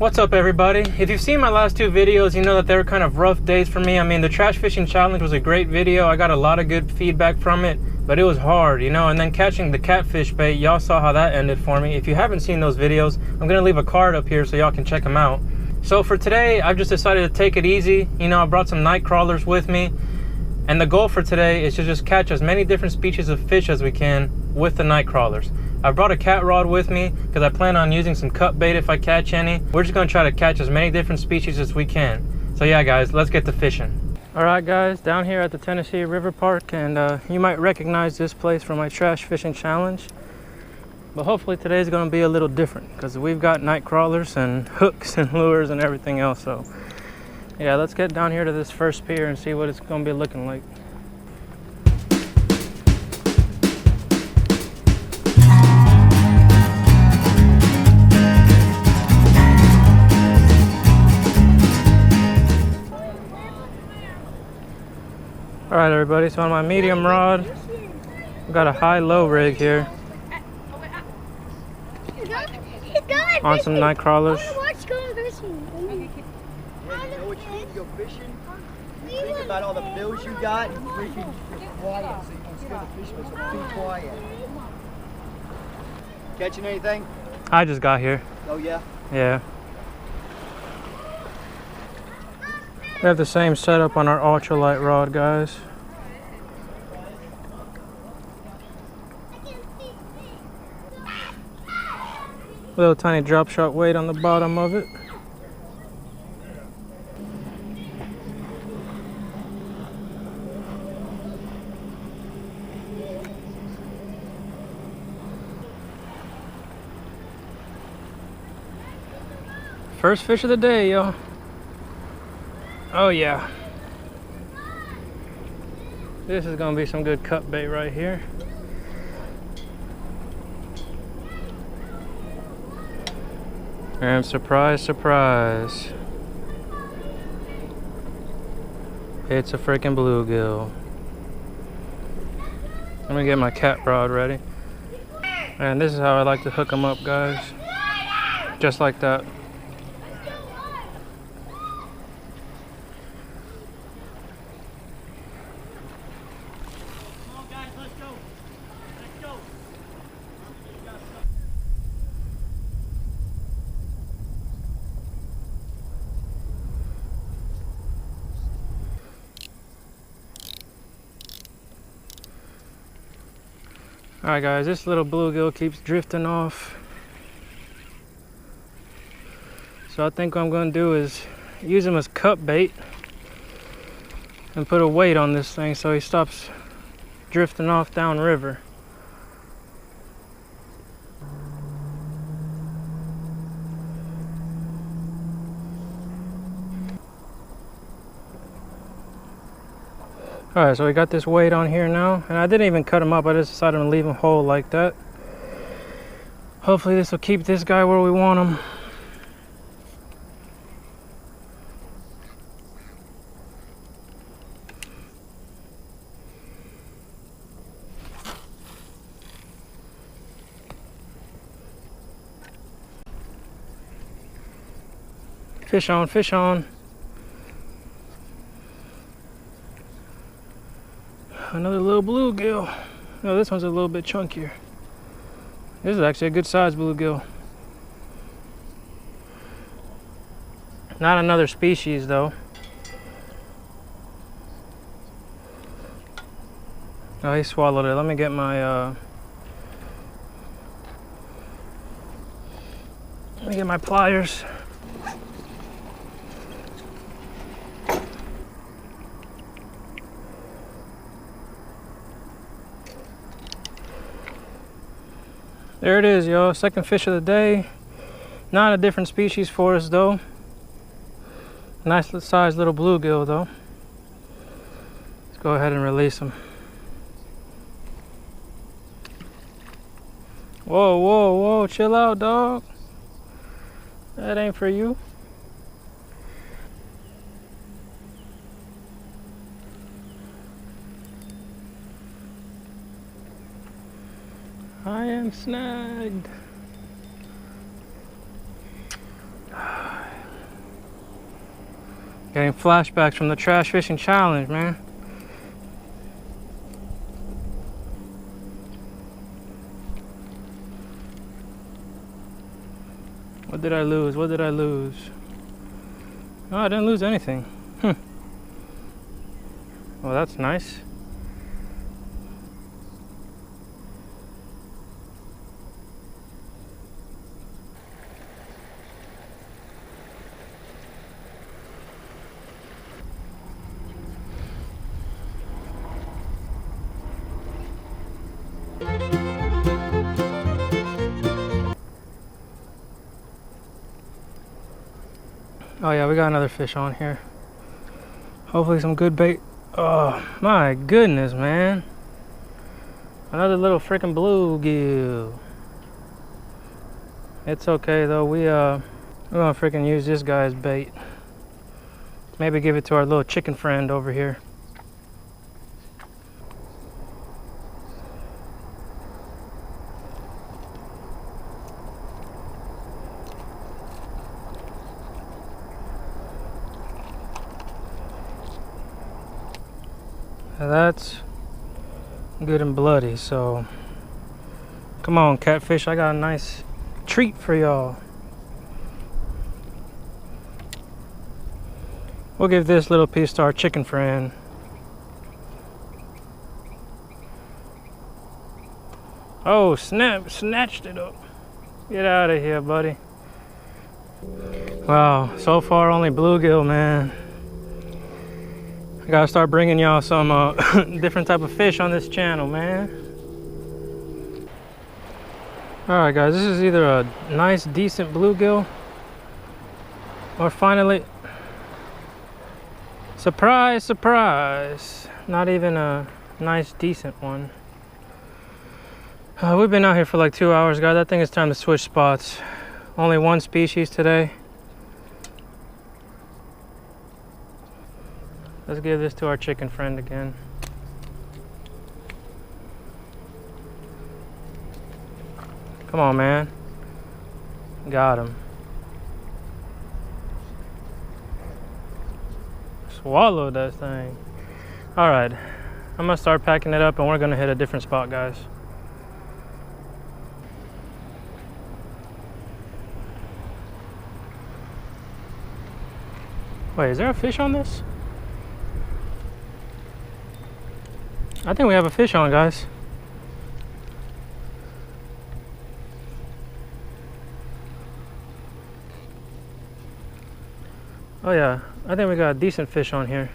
What's up, everybody? If you've seen my last two videos, you know that they were kind of rough days for me. I mean, the trash fishing challenge was a great video. I got a lot of good feedback from it, but it was hard, you know. And then catching the catfish bait, y'all saw how that ended for me. If you haven't seen those videos, I'm gonna leave a card up here so y'all can check them out. So for today, I've just decided to take it easy. You know, I brought some Nightcrawlers with me, and the goal for today is to just catch as many different species of fish as we can with the Nightcrawlers. I brought a cat rod with me because I plan on using some cut bait if I catch any. We're just gonna try to catch as many different species as we can. So yeah, guys, let's get to fishing. All right, guys, down here at the Tennessee River Park, and you might recognize this place from my trash fishing challenge. But hopefully today's gonna be a little different because we've got Nightcrawlers and hooks and lures and everything else. So yeah, let's get down here to this first pier and see what it's gonna be looking like. All right, everybody, so on my medium rod, I've got a high-low rig here on some Nightcrawlers. Yeah, you know what you need to go fishing? Think about all the bills you got and freaking quiet so you don't scare the fishermen, so be quiet. Catching anything? I just got here. Oh, yeah? Yeah. We have the same setup on our ultralight rod, guys. Little tiny drop shot weight on the bottom of it. First fish of the day, y'all. Oh yeah. This is gonna be some good cut bait right here. And surprise, surprise. It's a freaking bluegill. Let me get my cat rod ready. And this is how I like to hook them up, guys. Just like that. Alright, guys, this little bluegill keeps drifting off. So I think what I'm going to do is use him as cut bait and put a weight on this thing so he stops drifting off downriver. Alright, so we got this weight on here now, and I didn't even cut him up. I just decided to leave him whole like that. Hopefully this will keep this guy where we want him. Fish on, fish on. Another little bluegill. No, this one's a little bit chunkier. This is actually a good size bluegill. Not another species though. Oh, he swallowed it. Let me get my pliers. There it is, y'all. Second fish of the day. Not a different species for us, though. Nice sized little bluegill, though. Let's go ahead and release him. Whoa, whoa, whoa. Chill out, dog. That ain't for you. I am snagged. Getting flashbacks from the trash fishing challenge, man. What did I lose? What did I lose? Oh, I didn't lose anything. Well, that's nice. Oh yeah, we got another fish on here. Hopefully some good bait. Oh my goodness, man. Another little freaking bluegill. It's okay though, we're gonna freaking use this guy as bait. Maybe give it to our little chicken friend over here. That's good and bloody, so come on catfish, I got a nice treat for y'all. We'll give this little piece to our chicken friend. Oh snap, snatched it up. Get out of here, buddy. Wow, so far only bluegill, man. I gotta start bringing y'all some different type of fish on this channel, man. Alright guys, this is either a nice decent bluegill or finally, surprise, surprise, not even a nice decent one. We've been out here for like 2 hours, guys. I think it's time to switch spots. Only one species today. Let's give this to our chicken friend again. Come on, man. Got him. Swallowed that thing. All right, I'm gonna start packing it up and we're gonna hit a different spot, guys. Wait, is there a fish on this? I think we have a fish on, guys. Oh yeah, I think we got a decent fish on here.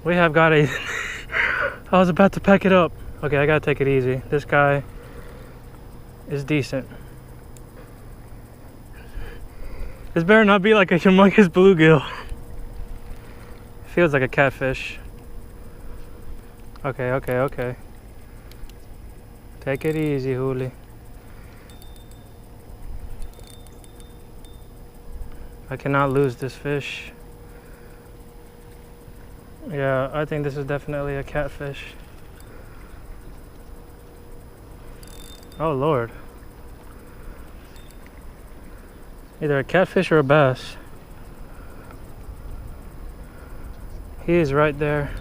We have got a... I was about to pack it up. Okay, I gotta take it easy. This guy is decent. This better not be like a humongous bluegill. Feels like a catfish. Okay, okay, okay. Take it easy, Huli. I cannot lose this fish. Yeah, I think this is definitely a catfish. Oh Lord. Either a catfish or a bass. He is right there.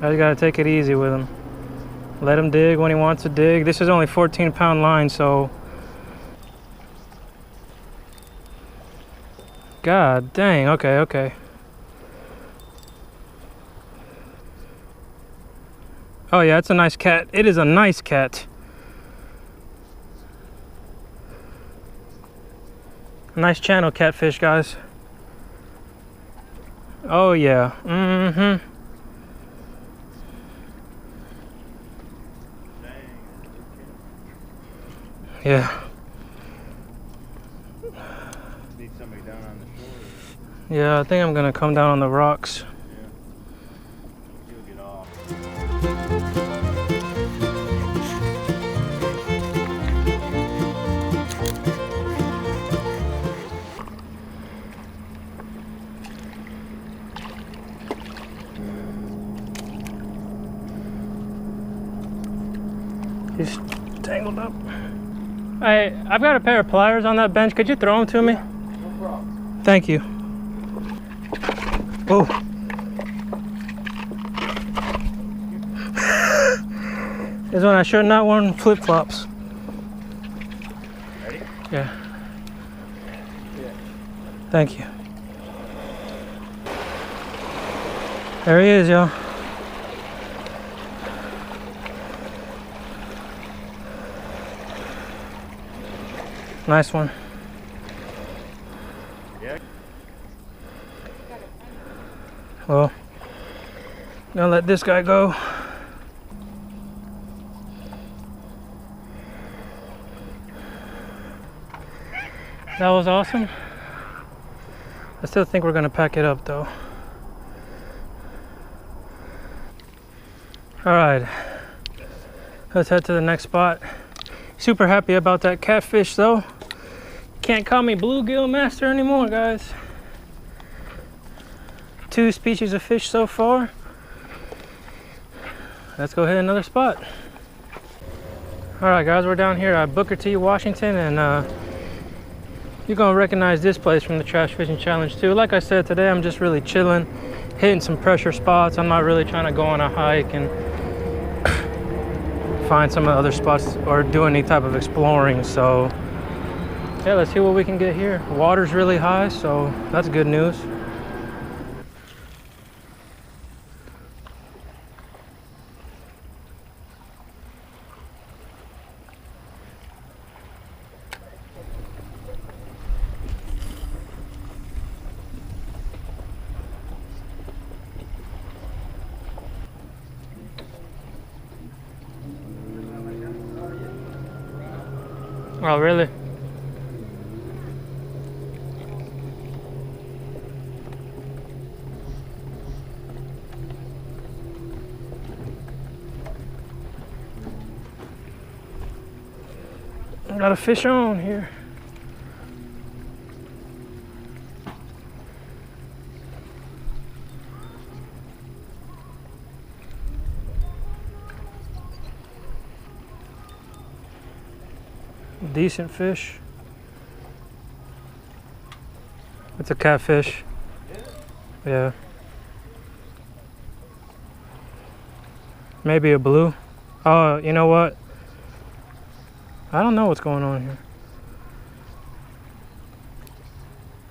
I just gotta take it easy with him. Let him dig when he wants to dig. This is only 14-pound line, so... God dang, okay, okay. Oh yeah, it's a nice cat. It is a nice cat. Nice channel catfish, guys. Oh yeah. Mm-hmm. Yeah. Need somebody down on the shore. Yeah, I think I'm gonna come down on the rocks. Yeah. You'll get off. He's tangled up. Hey, I've got a pair of pliers on that bench. Could you throw them to me? No problem. Thank you. Oh. This one I should not worn flip-flops. Ready? Yeah. Thank you. There he is, y'all. Nice one. Yeah. Well, gonna let this guy go. That was awesome. I still think we're gonna pack it up though. All right, let's head to the next spot. Super happy about that catfish though. Can't call me bluegill master anymore, guys. 2 species of fish so far. Let's go hit another spot. All right, guys, we're down here at Booker T, Washington, and you're gonna recognize this place from the Trash Fishing Challenge too. Like I said, today I'm just really chilling, hitting some pressure spots. I'm not really trying to go on a hike and find some other spots or do any type of exploring. So yeah, let's see what we can get here. Water's really high, so that's good news. Oh, really? I got a fish on here. Decent fish. It's a catfish. Yeah. Maybe a blue. Oh, you know what? I don't know what's going on here.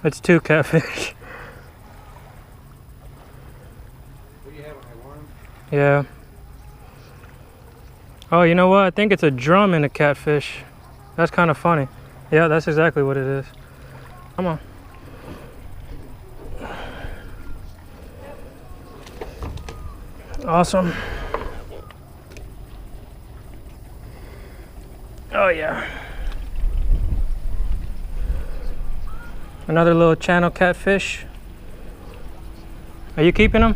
It's 2 catfish. What do you have on that worm? Yeah. Oh, you know what? I think it's a drum and a catfish. That's kind of funny. Yeah, that's exactly what it is. Come on. Awesome. Oh yeah. Another little channel catfish. Are you keeping them?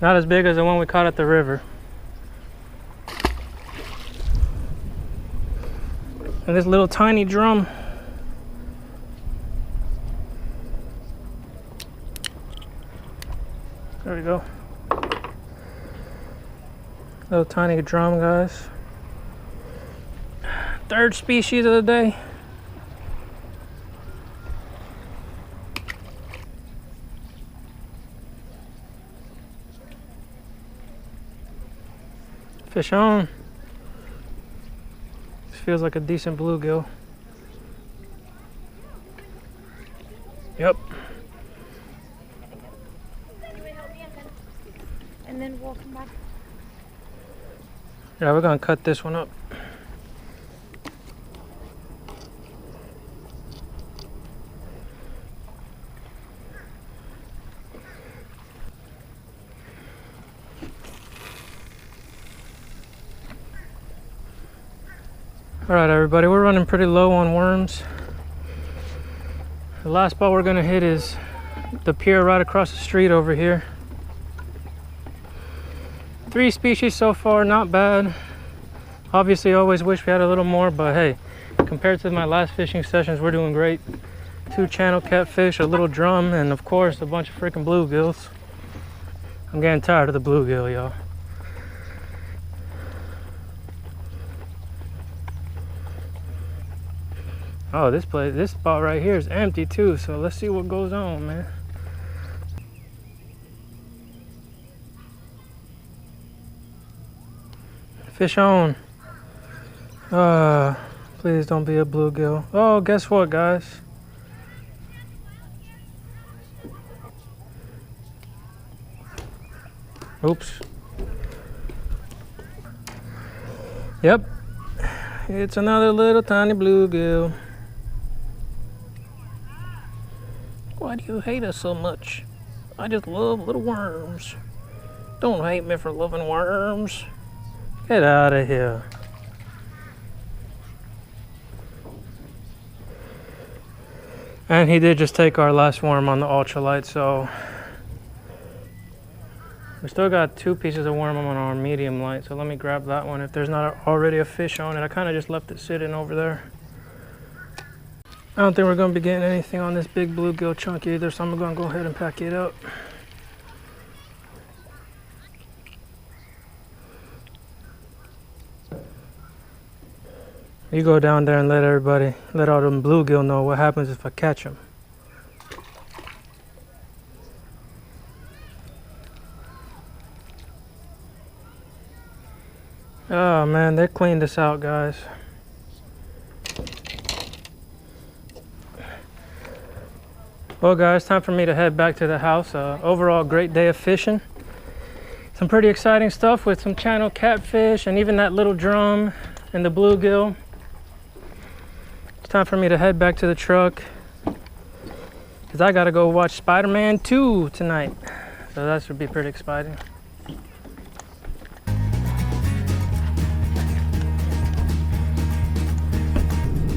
Not as big as the one we caught at the river. And this little tiny drum. There we go. Little tiny drum, guys. 3rd species of the day. Fish on. This feels like a decent bluegill. Yep. And then we'll come back. Yeah, we're gonna cut this one up. All right, everybody, we're running pretty low on worms. The last spot we're gonna hit is the pier right across the street over here. 3 species so far, not bad. Obviously, always wish we had a little more, but hey, compared to my last fishing sessions, we're doing great. 2 channel catfish, a little drum, and of course, a bunch of freaking bluegills. I'm getting tired of the bluegill, y'all. Oh, this spot right here is empty too, so let's see what goes on, man. Fish on. Please don't be a bluegill. Oh, guess what, guys? Oops. Yep. It's another little tiny bluegill. Why do you hate us so much? I just love little worms. Don't hate me for loving worms. Get out of here. And he did just take our last worm on the ultralight, so we still got 2 pieces of worm on our medium light, so let me grab that one if there's not already a fish on it. I kind of just left it sitting over there. I don't think we're going to be getting anything on this big bluegill chunk either, so I'm going to go ahead and pack it up. You go down there and let all them bluegill know what happens if I catch them. Oh man, they cleaned this out, guys. Well guys, time for me to head back to the house. Overall, great day of fishing. Some pretty exciting stuff with some channel catfish and even that little drum and the bluegill. It's time for me to head back to the truck because I gotta go watch Spider-Man 2 tonight. So that should be pretty exciting.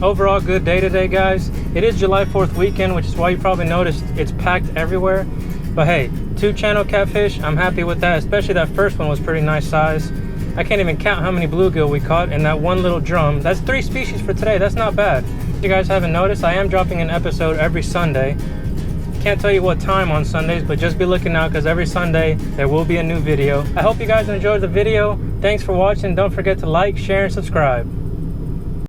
Overall, good day today, guys. It is July 4th weekend, which is why you probably noticed it's packed everywhere. But hey, 2 channel catfish, I'm happy with that. Especially that first one was pretty nice size. I can't even count how many bluegill we caught in that one little drum. That's 3 species for today. That's not bad. If you guys haven't noticed, I am dropping an episode every Sunday. Can't tell you what time on Sundays, but just be looking out because every Sunday there will be a new video. I hope you guys enjoyed the video. Thanks for watching. Don't forget to like, share, and subscribe.